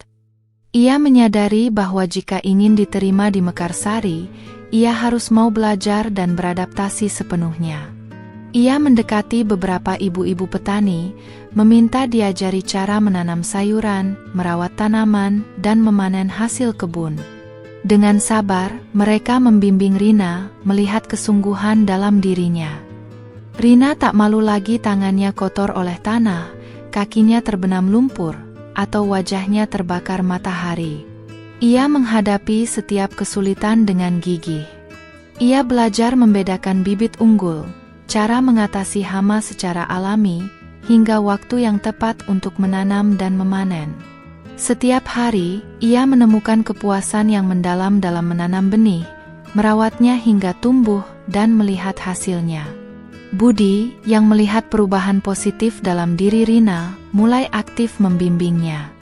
Ia menyadari bahwa jika ingin diterima di Mekarsari, ia harus mau belajar dan beradaptasi sepenuhnya. Ia mendekati beberapa ibu-ibu petani, meminta diajari cara menanam sayuran, merawat tanaman, dan memanen hasil kebun. Dengan sabar, mereka membimbing Rina, melihat kesungguhan dalam dirinya. Rina tak malu lagi tangannya kotor oleh tanah, kakinya terbenam lumpur, atau wajahnya terbakar matahari. Ia menghadapi setiap kesulitan dengan gigih. Ia belajar membedakan bibit unggul, cara mengatasi hama secara alami, hingga waktu yang tepat untuk menanam dan memanen. Setiap hari, ia menemukan kepuasan yang mendalam dalam menanam benih, merawatnya hingga tumbuh, dan melihat hasilnya. Budi, yang melihat perubahan positif dalam diri Rina, mulai aktif membimbingnya.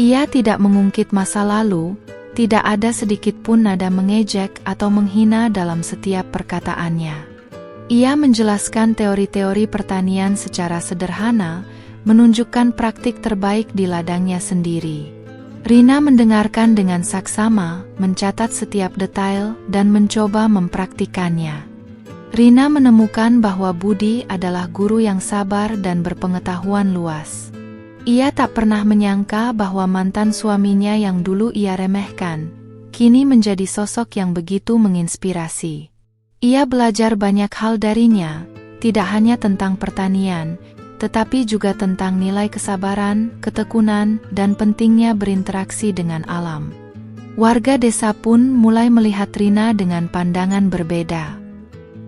Ia tidak mengungkit masa lalu, tidak ada sedikit pun nada mengejek atau menghina dalam setiap perkataannya. Ia menjelaskan teori-teori pertanian secara sederhana, menunjukkan praktik terbaik di ladangnya sendiri. Rina mendengarkan dengan saksama, mencatat setiap detail, dan mencoba mempraktikannya. Rina menemukan bahwa Budi adalah guru yang sabar dan berpengetahuan luas. Ia tak pernah menyangka bahwa mantan suaminya yang dulu ia remehkan, kini menjadi sosok yang begitu menginspirasi. Ia belajar banyak hal darinya, tidak hanya tentang pertanian, tetapi juga tentang nilai kesabaran, ketekunan, dan pentingnya berinteraksi dengan alam. Warga desa pun mulai melihat Rina dengan pandangan berbeda.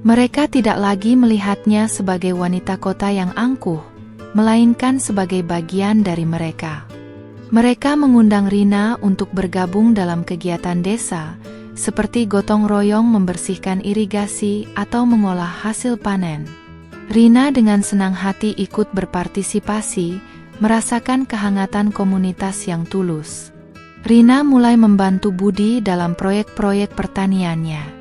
Mereka tidak lagi melihatnya sebagai wanita kota yang angkuh, melainkan sebagai bagian dari mereka. Mereka mengundang Rina untuk bergabung dalam kegiatan desa, seperti gotong royong membersihkan irigasi atau mengolah hasil panen. Rina dengan senang hati ikut berpartisipasi, merasakan kehangatan komunitas yang tulus. Rina mulai membantu Budi dalam proyek-proyek pertaniannya.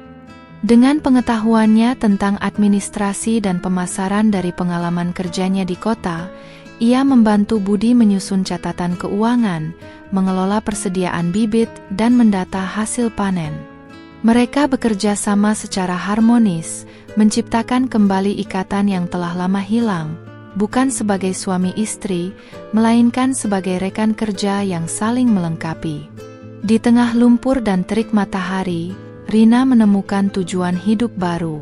Dengan pengetahuannya tentang administrasi dan pemasaran dari pengalaman kerjanya di kota, ia membantu Budi menyusun catatan keuangan, mengelola persediaan bibit, dan mendata hasil panen. Mereka bekerja sama secara harmonis, menciptakan kembali ikatan yang telah lama hilang, bukan sebagai suami istri, melainkan sebagai rekan kerja yang saling melengkapi. Di tengah lumpur dan terik matahari, Rina menemukan tujuan hidup baru.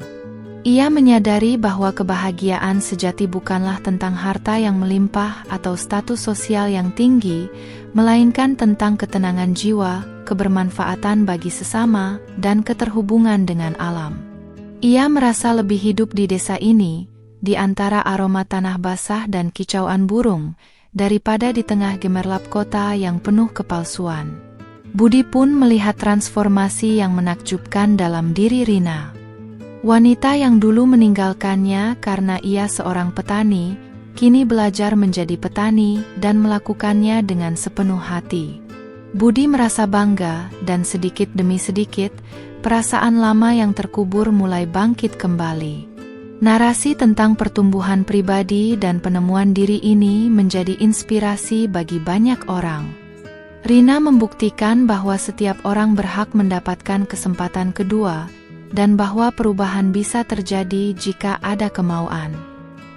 Ia menyadari bahwa kebahagiaan sejati bukanlah tentang harta yang melimpah atau status sosial yang tinggi, melainkan tentang ketenangan jiwa, kebermanfaatan bagi sesama, dan keterhubungan dengan alam. Ia merasa lebih hidup di desa ini, di antara aroma tanah basah dan kicauan burung, daripada di tengah gemerlap kota yang penuh kepalsuan. Budi pun melihat transformasi yang menakjubkan dalam diri Rina. Wanita yang dulu meninggalkannya karena ia seorang petani, kini belajar menjadi petani dan melakukannya dengan sepenuh hati. Budi merasa bangga, dan sedikit demi sedikit, perasaan lama yang terkubur mulai bangkit kembali. Narasi tentang pertumbuhan pribadi dan penemuan diri ini menjadi inspirasi bagi banyak orang. Rina membuktikan bahwa setiap orang berhak mendapatkan kesempatan kedua, dan bahwa perubahan bisa terjadi jika ada kemauan.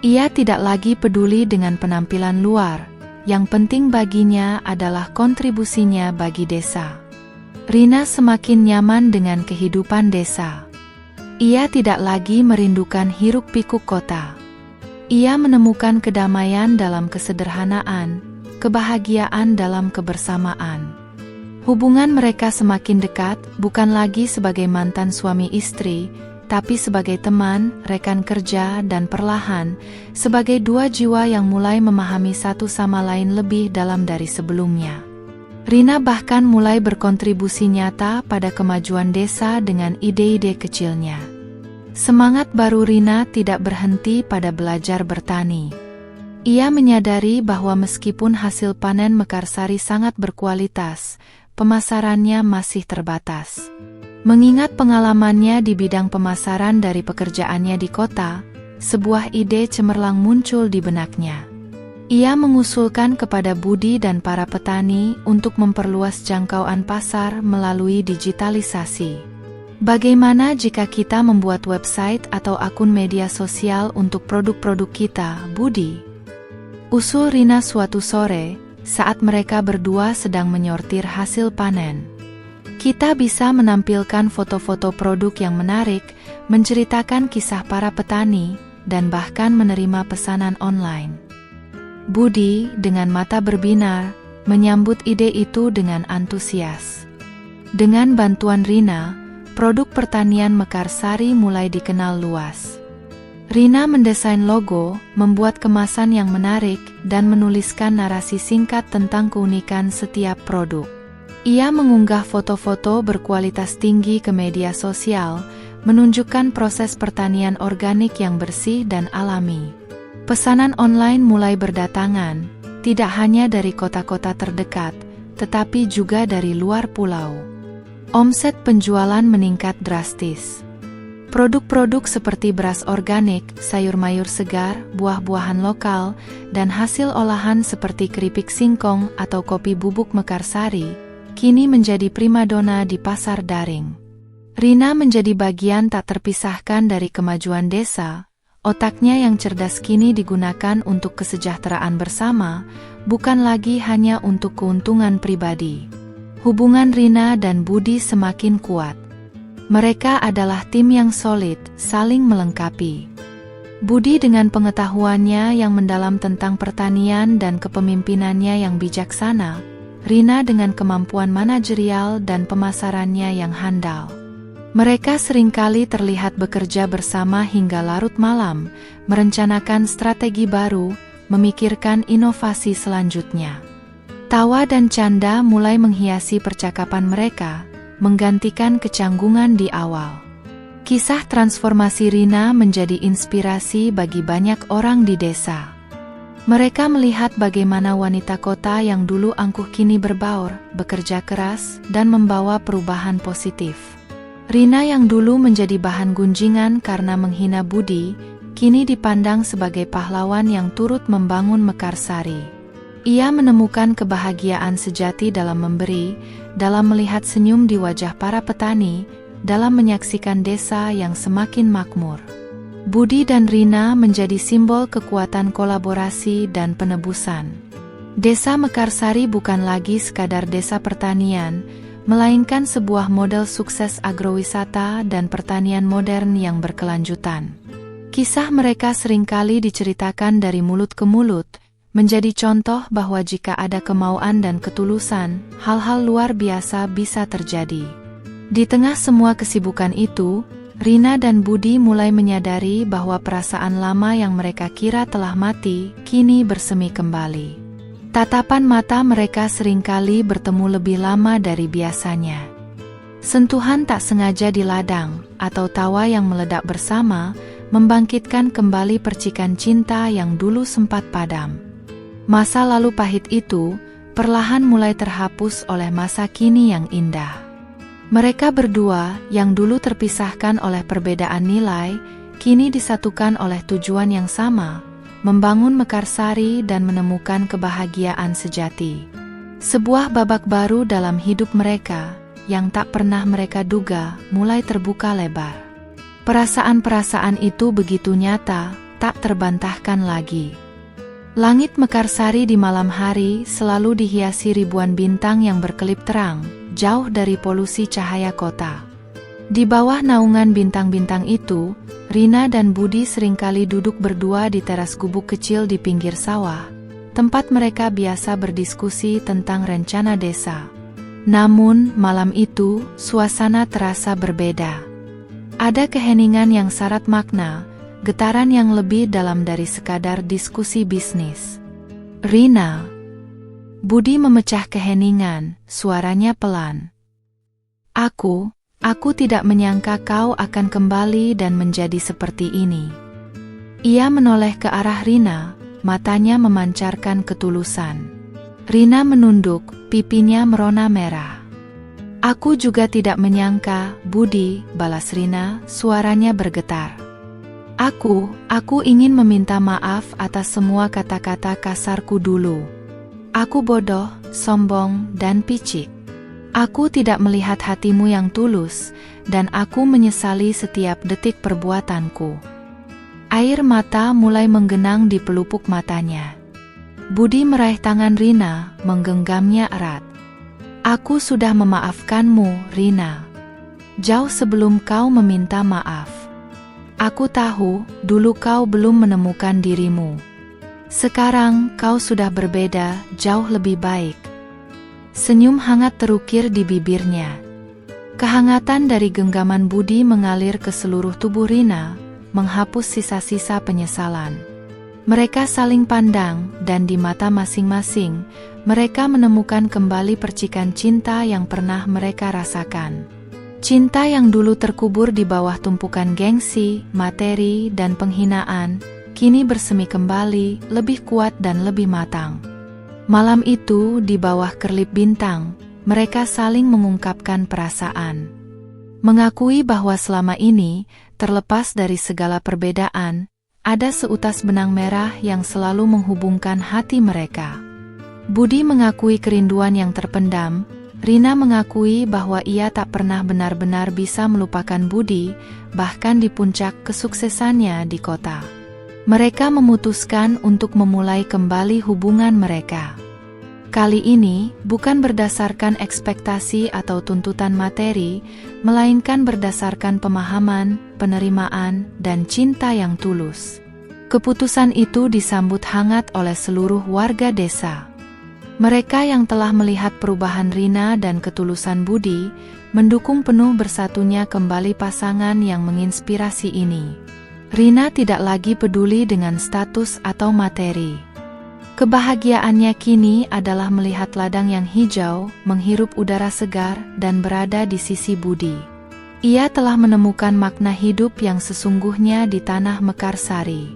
Ia tidak lagi peduli dengan penampilan luar, yang penting baginya adalah kontribusinya bagi desa. Rina semakin nyaman dengan kehidupan desa. Ia tidak lagi merindukan hiruk-pikuk kota. Ia menemukan kedamaian dalam kesederhanaan, kebahagiaan dalam kebersamaan. Hubungan mereka semakin dekat, bukan lagi sebagai mantan suami istri, tapi sebagai teman, rekan kerja, dan perlahan, sebagai dua jiwa yang mulai memahami satu sama lain lebih dalam dari sebelumnya. Rina bahkan mulai berkontribusi nyata pada kemajuan desa dengan ide-ide kecilnya. Semangat baru Rina tidak berhenti pada belajar bertani. Ia menyadari bahwa meskipun hasil panen Mekarsari sangat berkualitas, pemasarannya masih terbatas. Mengingat pengalamannya di bidang pemasaran dari pekerjaannya di kota, sebuah ide cemerlang muncul di benaknya. Ia mengusulkan kepada Budi dan para petani untuk memperluas jangkauan pasar melalui digitalisasi. Bagaimana jika kita membuat website atau akun media sosial untuk produk-produk kita, Budi? Usul Rina suatu sore, saat mereka berdua sedang menyortir hasil panen. Kita bisa menampilkan foto-foto produk yang menarik, menceritakan kisah para petani, dan bahkan menerima pesanan online. Budi, dengan mata berbinar, menyambut ide itu dengan antusias. Dengan bantuan Rina, produk pertanian Mekarsari mulai dikenal luas. Rina mendesain logo, membuat kemasan yang menarik, dan menuliskan narasi singkat tentang keunikan setiap produk. Ia mengunggah foto-foto berkualitas tinggi ke media sosial, menunjukkan proses pertanian organik yang bersih dan alami. Pesanan online mulai berdatangan, tidak hanya dari kota-kota terdekat, tetapi juga dari luar pulau. Omset penjualan meningkat drastis. Produk-produk seperti beras organik, sayur mayur segar, buah-buahan lokal, dan hasil olahan seperti keripik singkong atau kopi bubuk Mekarsari, kini menjadi primadona di pasar daring. Rina menjadi bagian tak terpisahkan dari kemajuan desa. Otaknya yang cerdas kini digunakan untuk kesejahteraan bersama, bukan lagi hanya untuk keuntungan pribadi. Hubungan Rina dan Budi semakin kuat. Mereka adalah tim yang solid, saling melengkapi. Budi dengan pengetahuannya yang mendalam tentang pertanian dan kepemimpinannya yang bijaksana, Rina dengan kemampuan manajerial dan pemasarannya yang handal. Mereka seringkali terlihat bekerja bersama hingga larut malam, merencanakan strategi baru, memikirkan inovasi selanjutnya. Tawa dan canda mulai menghiasi percakapan mereka, menggantikan kecanggungan di awal. Kisah transformasi Rina menjadi inspirasi bagi banyak orang di desa. Mereka melihat bagaimana wanita kota yang dulu angkuh kini berbaur, bekerja keras, dan membawa perubahan positif. Rina yang dulu menjadi bahan gunjingan karena menghina Budi, kini dipandang sebagai pahlawan yang turut membangun Mekarsari. Ia menemukan kebahagiaan sejati dalam memberi, dalam melihat senyum di wajah para petani, dalam menyaksikan desa yang semakin makmur. Budi dan Rina menjadi simbol kekuatan kolaborasi dan penebusan. Desa Mekarsari bukan lagi sekadar desa pertanian, melainkan sebuah model sukses agrowisata dan pertanian modern yang berkelanjutan. Kisah mereka seringkali diceritakan dari mulut ke mulut, menjadi contoh bahwa jika ada kemauan dan ketulusan, hal-hal luar biasa bisa terjadi. Di tengah semua kesibukan itu, Rina dan Budi mulai menyadari bahwa perasaan lama yang mereka kira telah mati, kini bersemi kembali. Tatapan mata mereka seringkali bertemu lebih lama dari biasanya. Sentuhan tak sengaja di ladang, atau tawa yang meledak bersama, membangkitkan kembali percikan cinta yang dulu sempat padam. Masa lalu pahit itu, perlahan mulai terhapus oleh masa kini yang indah. Mereka berdua, yang dulu terpisahkan oleh perbedaan nilai, kini disatukan oleh tujuan yang sama, membangun Mekarsari dan menemukan kebahagiaan sejati. Sebuah babak baru dalam hidup mereka, yang tak pernah mereka duga, mulai terbuka lebar. Perasaan-perasaan itu begitu nyata, tak terbantahkan lagi. Langit Mekarsari di malam hari selalu dihiasi ribuan bintang yang berkelip terang, jauh dari polusi cahaya kota. Di bawah naungan bintang-bintang itu, Rina dan Budi seringkali duduk berdua di teras gubuk kecil di pinggir sawah, tempat mereka biasa berdiskusi tentang rencana desa. Namun, malam itu, suasana terasa berbeda. Ada keheningan yang syarat makna, getaran yang lebih dalam dari sekadar diskusi bisnis. Rina. Budi memecah keheningan, suaranya pelan. Aku tidak menyangka kau akan kembali dan menjadi seperti ini. Ia menoleh ke arah Rina, matanya memancarkan ketulusan. Rina menunduk, pipinya merona merah. Aku juga tidak menyangka, Budi, balas Rina, suaranya bergetar. Aku ingin meminta maaf atas semua kata-kata kasarku dulu. Aku bodoh, sombong, dan picik. Aku tidak melihat hatimu yang tulus, dan aku menyesali setiap detik perbuatanku. Air mata mulai menggenang di pelupuk matanya. Budi meraih tangan Rina, menggenggamnya erat. Aku sudah memaafkanmu, Rina. Jauh sebelum kau meminta maaf. Aku tahu, dulu kau belum menemukan dirimu. Sekarang, kau sudah berbeda, jauh lebih baik. Senyum hangat terukir di bibirnya. Kehangatan dari genggaman Budi mengalir ke seluruh tubuh Rina, menghapus sisa-sisa penyesalan. Mereka saling pandang, dan di mata masing-masing, mereka menemukan kembali percikan cinta yang pernah mereka rasakan. Cinta yang dulu terkubur di bawah tumpukan gengsi, materi, dan penghinaan, kini bersemi kembali, lebih kuat dan lebih matang. Malam itu, di bawah kerlip bintang, mereka saling mengungkapkan perasaan. Mengakui bahwa selama ini, terlepas dari segala perbedaan, ada seutas benang merah yang selalu menghubungkan hati mereka. Budi mengakui kerinduan yang terpendam, Rina mengakui bahwa ia tak pernah benar-benar bisa melupakan Budi, bahkan di puncak kesuksesannya di kota. Mereka memutuskan untuk memulai kembali hubungan mereka. Kali ini, bukan berdasarkan ekspektasi atau tuntutan materi, melainkan berdasarkan pemahaman, penerimaan, dan cinta yang tulus. Keputusan itu disambut hangat oleh seluruh warga desa. Mereka yang telah melihat perubahan Rina dan ketulusan Budi, mendukung penuh bersatunya kembali pasangan yang menginspirasi ini. Rina tidak lagi peduli dengan status atau materi. Kebahagiaannya kini adalah melihat ladang yang hijau, menghirup udara segar, dan berada di sisi Budi. Ia telah menemukan makna hidup yang sesungguhnya di tanah Mekarsari.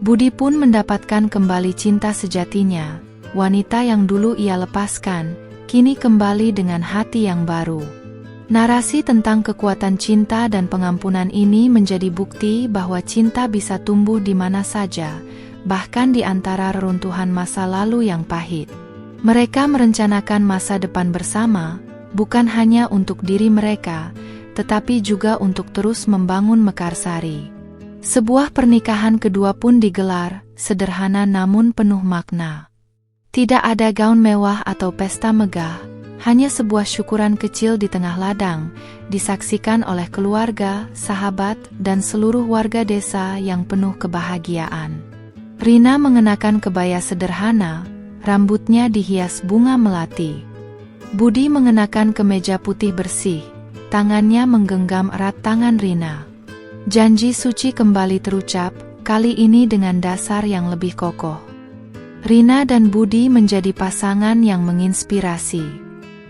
Budi pun mendapatkan kembali cinta sejatinya. Wanita yang dulu ia lepaskan, kini kembali dengan hati yang baru. Narasi tentang kekuatan cinta dan pengampunan ini menjadi bukti bahwa cinta bisa tumbuh di mana saja, bahkan di antara reruntuhan masa lalu yang pahit. Mereka merencanakan masa depan bersama, bukan hanya untuk diri mereka, tetapi juga untuk terus membangun Mekarsari. Sebuah pernikahan kedua pun digelar, sederhana namun penuh makna. Tidak ada gaun mewah atau pesta megah, hanya sebuah syukuran kecil di tengah ladang, disaksikan oleh keluarga, sahabat, dan seluruh warga desa yang penuh kebahagiaan. Rina mengenakan kebaya sederhana, rambutnya dihias bunga melati. Budi mengenakan kemeja putih bersih, tangannya menggenggam erat tangan Rina. Janji suci kembali terucap, kali ini dengan dasar yang lebih kokoh. Rina dan Budi menjadi pasangan yang menginspirasi.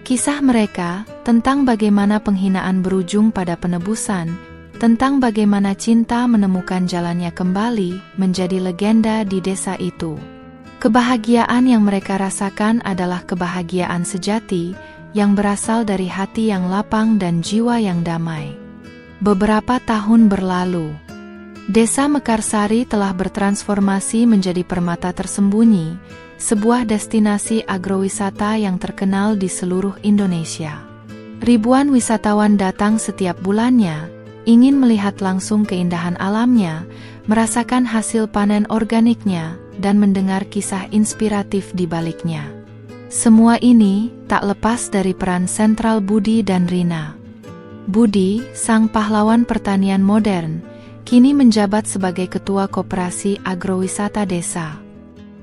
Kisah mereka, tentang bagaimana penghinaan berujung pada penebusan, tentang bagaimana cinta menemukan jalannya kembali, menjadi legenda di desa itu. Kebahagiaan yang mereka rasakan adalah kebahagiaan sejati, yang berasal dari hati yang lapang dan jiwa yang damai. Beberapa tahun berlalu. Desa Mekarsari telah bertransformasi menjadi permata tersembunyi, sebuah destinasi agrowisata yang terkenal di seluruh Indonesia. Ribuan wisatawan datang setiap bulannya, ingin melihat langsung keindahan alamnya, merasakan hasil panen organiknya, dan mendengar kisah inspiratif di baliknya. Semua ini tak lepas dari peran sentral Budi dan Rina. Budi, sang pahlawan pertanian modern, kini menjabat sebagai Ketua Koperasi Agrowisata Desa.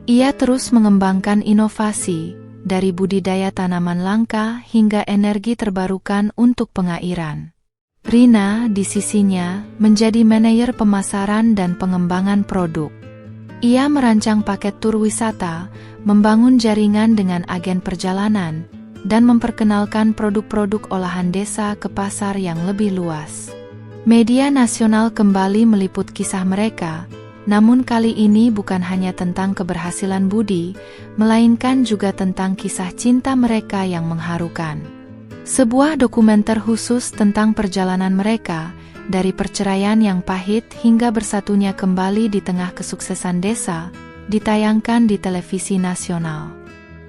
Ia terus mengembangkan inovasi, dari budidaya tanaman langka hingga energi terbarukan untuk pengairan. Rina, di sisinya, menjadi manajer pemasaran dan pengembangan produk. Ia merancang paket tur wisata, membangun jaringan dengan agen perjalanan, dan memperkenalkan produk-produk olahan desa ke pasar yang lebih luas. Media nasional kembali meliput kisah mereka, namun kali ini bukan hanya tentang keberhasilan Budi, melainkan juga tentang kisah cinta mereka yang mengharukan. Sebuah dokumenter khusus tentang perjalanan mereka, dari perceraian yang pahit hingga bersatunya kembali di tengah kesuksesan desa, ditayangkan di televisi nasional.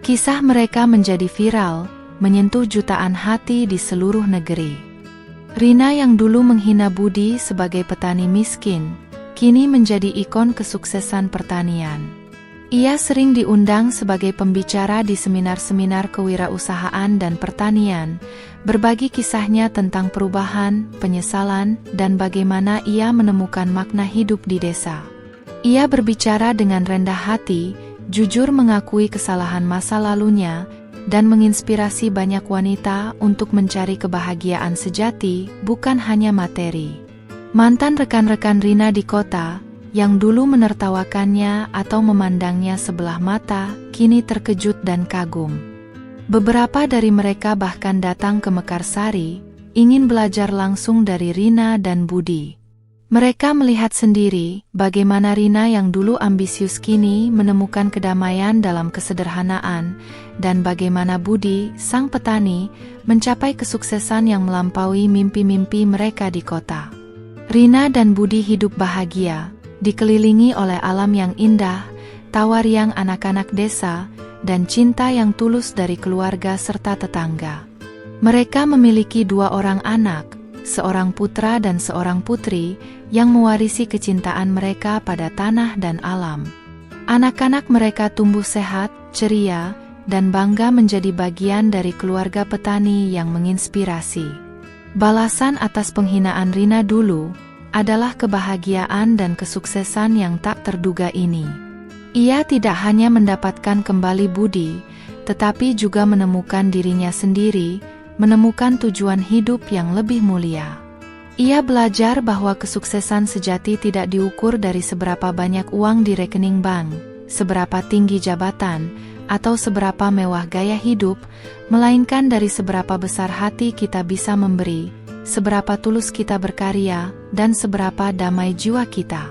Kisah mereka menjadi viral, menyentuh jutaan hati di seluruh negeri. Rina yang dulu menghina Budi sebagai petani miskin, kini menjadi ikon kesuksesan pertanian. Ia sering diundang sebagai pembicara di seminar-seminar kewirausahaan dan pertanian, berbagi kisahnya tentang perubahan, penyesalan, dan bagaimana ia menemukan makna hidup di desa. Ia berbicara dengan rendah hati, jujur mengakui kesalahan masa lalunya, dan menginspirasi banyak wanita untuk mencari kebahagiaan sejati, bukan hanya materi. Mantan rekan-rekan Rina di kota, yang dulu menertawakannya atau memandangnya sebelah mata, kini terkejut dan kagum. Beberapa dari mereka bahkan datang ke Mekarsari, ingin belajar langsung dari Rina dan Budi. Mereka melihat sendiri bagaimana Rina yang dulu ambisius kini menemukan kedamaian dalam kesederhanaan, dan bagaimana Budi, sang petani, mencapai kesuksesan yang melampaui mimpi-mimpi mereka di kota. Rina dan Budi hidup bahagia, dikelilingi oleh alam yang indah, tawa riang anak-anak desa, dan cinta yang tulus dari keluarga serta tetangga. Mereka memiliki 2 orang anak, seorang putra dan seorang putri, yang mewarisi kecintaan mereka pada tanah dan alam. Anak-anak mereka tumbuh sehat, ceria, dan bangga menjadi bagian dari keluarga petani yang menginspirasi. Balasan atas penghinaan Rina dulu, adalah kebahagiaan dan kesuksesan yang tak terduga ini. Ia tidak hanya mendapatkan kembali Budi, tetapi juga menemukan dirinya sendiri, menemukan tujuan hidup yang lebih mulia. Ia belajar bahwa kesuksesan sejati tidak diukur dari seberapa banyak uang di rekening bank, seberapa tinggi jabatan, atau seberapa mewah gaya hidup, melainkan dari seberapa besar hati kita bisa memberi, seberapa tulus kita berkarya, dan seberapa damai jiwa kita.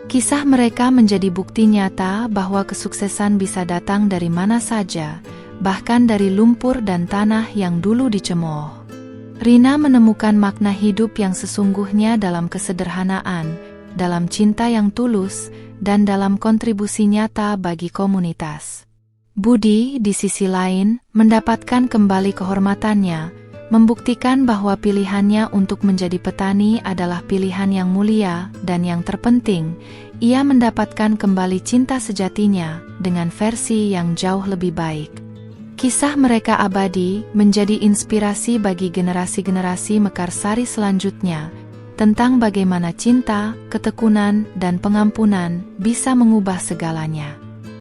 Kisah mereka menjadi bukti nyata bahwa kesuksesan bisa datang dari mana saja, bahkan dari lumpur dan tanah yang dulu dicemooh. Rina menemukan makna hidup yang sesungguhnya dalam kesederhanaan, dalam cinta yang tulus, dan dalam kontribusi nyata bagi komunitas. Budi, di sisi lain, mendapatkan kembali kehormatannya, membuktikan bahwa pilihannya untuk menjadi petani adalah pilihan yang mulia, dan yang terpenting, ia mendapatkan kembali cinta sejatinya, dengan versi yang jauh lebih baik. Kisah mereka abadi, menjadi inspirasi bagi generasi-generasi Mekarsari selanjutnya, tentang bagaimana cinta, ketekunan, dan pengampunan bisa mengubah segalanya.